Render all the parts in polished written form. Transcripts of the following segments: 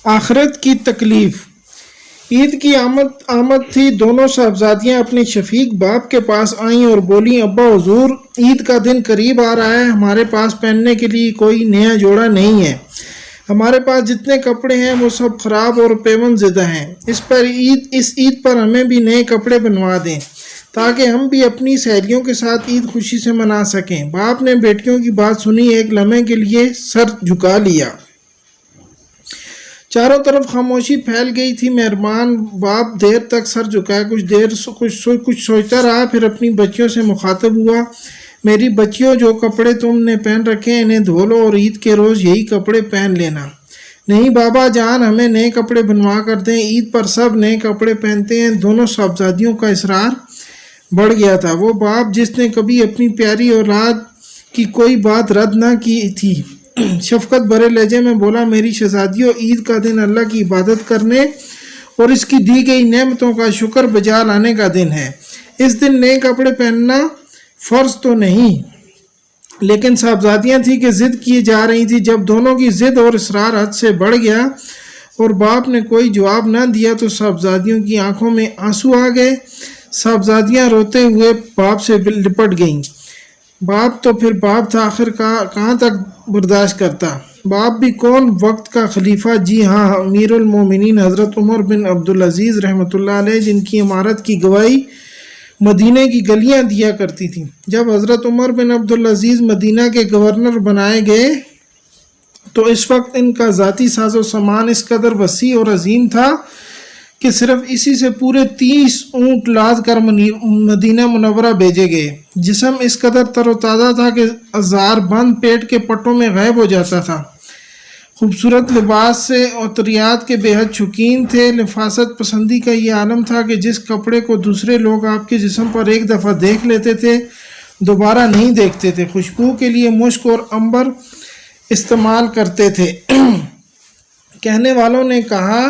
آخرت کی تکلیف۔ عید کی آمد تھی۔ دونوں صاحبزادیاں اپنے شفیق باپ کے پاس آئیں اور بولیں، ابا حضور، عید کا دن قریب آ رہا ہے، ہمارے پاس پہننے کے لیے کوئی نیا جوڑا نہیں ہے۔ ہمارے پاس جتنے کپڑے ہیں وہ سب خراب اور پیون زدہ ہیں۔ اس عید پر ہمیں بھی نئے کپڑے بنوا دیں تاکہ ہم بھی اپنی سہیلیوں کے ساتھ عید خوشی سے منا سکیں۔ باپ نے بیٹیوں کی بات سنی، ایک لمحے کے لیے سر جھکا لیا۔ چاروں طرف خاموشی پھیل گئی تھی۔ مہربان باپ دیر تک سر جھکائے کچھ سوچتا رہا، پھر اپنی بچیوں سے مخاطب ہوا، میری بچیوں، جو کپڑے تم نے پہن رکھے ہیں انہیں دھو لو اور عید کے روز یہی کپڑے پہن لینا۔ نہیں بابا جان، ہمیں نئے کپڑے بنوا کر دیں، عید پر سب نئے کپڑے پہنتے ہیں۔ دونوں صاحبزادیوں کا اصرار بڑھ گیا تھا۔ وہ باپ جس نے کبھی اپنی پیاری اولاد کی کوئی بات رد نہ کی تھی، شفقت بھرے لہجے میں بولا، میری شہزادیوں، عید کا دن اللہ کی عبادت کرنے اور اس کی دی گئی نعمتوں کا شکر بجا لانے کا دن ہے۔ اس دن نئے کپڑے پہننا فرض تو نہیں، لیکن صاحبزادیاں تھیں کہ ضد کیے جا رہی تھی۔ جب دونوں کی ضد اور اصرار حد سے بڑھ گیا اور باپ نے کوئی جواب نہ دیا تو صاحبزادیوں کی آنکھوں میں آنسو آ گئے۔ صاحبزادیاں روتے ہوئے باپ سے لپٹ گئیں۔ باپ تو پھر باپ تھا، آخر کہاں تک برداشت کرتا؟ باپ بھی کون، وقت کا خلیفہ، جی ہاں، امیر المومنین حضرت عمر بن عبدالعزیز رحمۃ اللہ علیہ، جن کی عمارت کی گواہی مدینہ کی گلیاں دیا کرتی تھیں۔ جب حضرت عمر بن عبدالعزیز مدینہ کے گورنر بنائے گئے تو اس وقت ان کا ذاتی ساز و سامان اس قدر وسیع اور عظیم تھا کہ صرف اسی سے پورے 30 اونٹ لاد کر مدینہ منورہ بھیجے گئے۔ جسم اس قدر تر و تازہ تھا کہ ہزار بند پیٹ کے پٹوں میں غائب ہو جاتا تھا۔ خوبصورت لباس سے عطریات کے بے حد شوقین تھے۔ نفاست پسندی کا یہ عالم تھا کہ جس کپڑے کو دوسرے لوگ آپ کے جسم پر ایک دفعہ دیکھ لیتے تھے دوبارہ نہیں دیکھتے تھے۔ خوشبو کے لیے مشک اور عنبر استعمال کرتے تھے۔ کہنے والوں نے کہا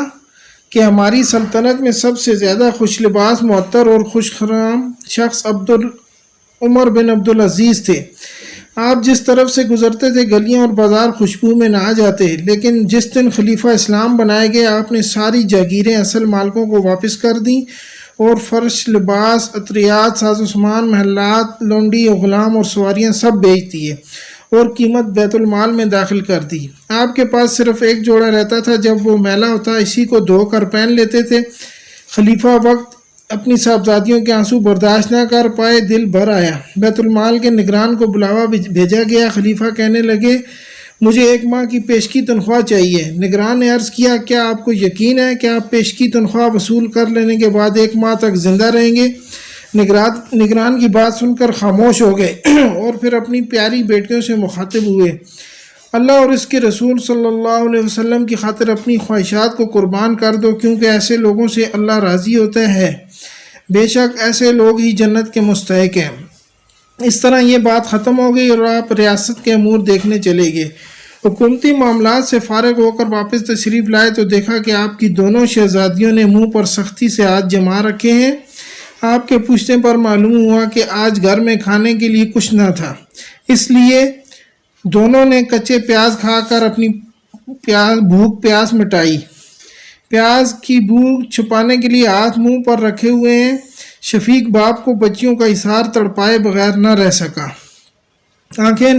کہ ہماری سلطنت میں سب سے زیادہ خوش لباس، معطر اور خوش خرام شخص عمر بن عبدالعزیز تھے۔ آپ جس طرف سے گزرتے تھے گلیاں اور بازار خوشبو میں نہا جاتے، لیکن جس دن خلیفہ اسلام بنائے گئے آپ نے ساری جاگیریں اصل مالکوں کو واپس کر دیں اور فرش، لباس، عطریات، ساز و سامان، محلات، لونڈی اور غلام اور سواریاں سب بیچ دیے اور قیمت بیت المال میں داخل کر دی۔ آپ کے پاس صرف ایک جوڑا رہتا تھا، جب وہ میلا ہوتا اسی کو دھو کر پہن لیتے تھے۔ خلیفہ وقت اپنی صاحبزادیوں کے آنسو برداشت نہ کر پائے، دل بھر آیا۔ بیت المال کے نگران کو بلاوا بھیجا گیا۔ خلیفہ کہنے لگے، مجھے 1 ماہ کی پیشگی تنخواہ چاہیے۔ نگران نے عرض کیا، کیا آپ کو یقین ہے کہ آپ پیشگی تنخواہ وصول کر لینے کے بعد 1 ماہ تک زندہ رہیں گے؟ نگران کی بات سن کر خاموش ہو گئے اور پھر اپنی پیاری بیٹیوں سے مخاطب ہوئے، اللہ اور اس کے رسول صلی اللہ علیہ وسلم کی خاطر اپنی خواہشات کو قربان کر دو، کیونکہ ایسے لوگوں سے اللہ راضی ہوتا ہے۔ بے شک ایسے لوگ ہی جنت کے مستحق ہیں۔ اس طرح یہ بات ختم ہو گئی اور آپ ریاست کے امور دیکھنے چلے گئے۔ حکومتی معاملات سے فارغ ہو کر واپس تشریف لائے تو دیکھا کہ آپ کی دونوں شہزادیوں نے منہ پر سختی سے ہاتھ جما رکھے ہیں۔ آپ کے پوچھنے پر معلوم ہوا کہ آج گھر میں کھانے کے لیے کچھ نہ تھا، اس لیے دونوں نے کچے پیاز کھا کر اپنی بھوک پیاس مٹائی۔ پیاز کی بھوک چھپانے کے لیے ہاتھ منہ پر رکھے ہوئے ہیں۔ شفیق باپ کو بچیوں کا اظہار تڑپائے بغیر نہ رہ سکا، آنکھیں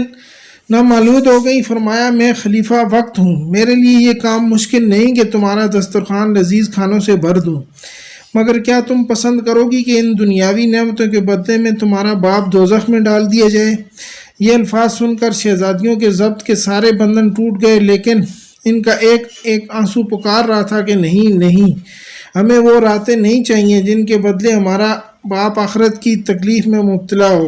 نامالود ہو گئی۔ فرمایا، میں خلیفہ وقت ہوں، میرے لیے یہ کام مشکل نہیں کہ تمہارا دسترخوان لذیذ کھانوں سے بھر دوں، مگر کیا تم پسند کرو گی کہ ان دنیاوی نعمتوں کے بدلے میں تمہارا باپ دوزخ میں ڈال دیا جائے؟ یہ الفاظ سن کر شہزادیوں کے ضبط کے سارے بندھن ٹوٹ گئے، لیکن ان کا ایک ایک آنسو پکار رہا تھا کہ نہیں، ہمیں وہ راتیں نہیں چاہیے جن کے بدلے ہمارا باپ آخرت کی تکلیف میں مبتلا ہو۔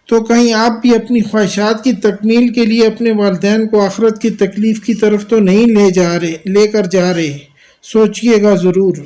تو کہیں آپ بھی اپنی خواہشات کی تکمیل کے لیے اپنے والدین کو آخرت کی تکلیف کی طرف تو نہیں لے کر جا رہے؟ سوچئے گا ضرور۔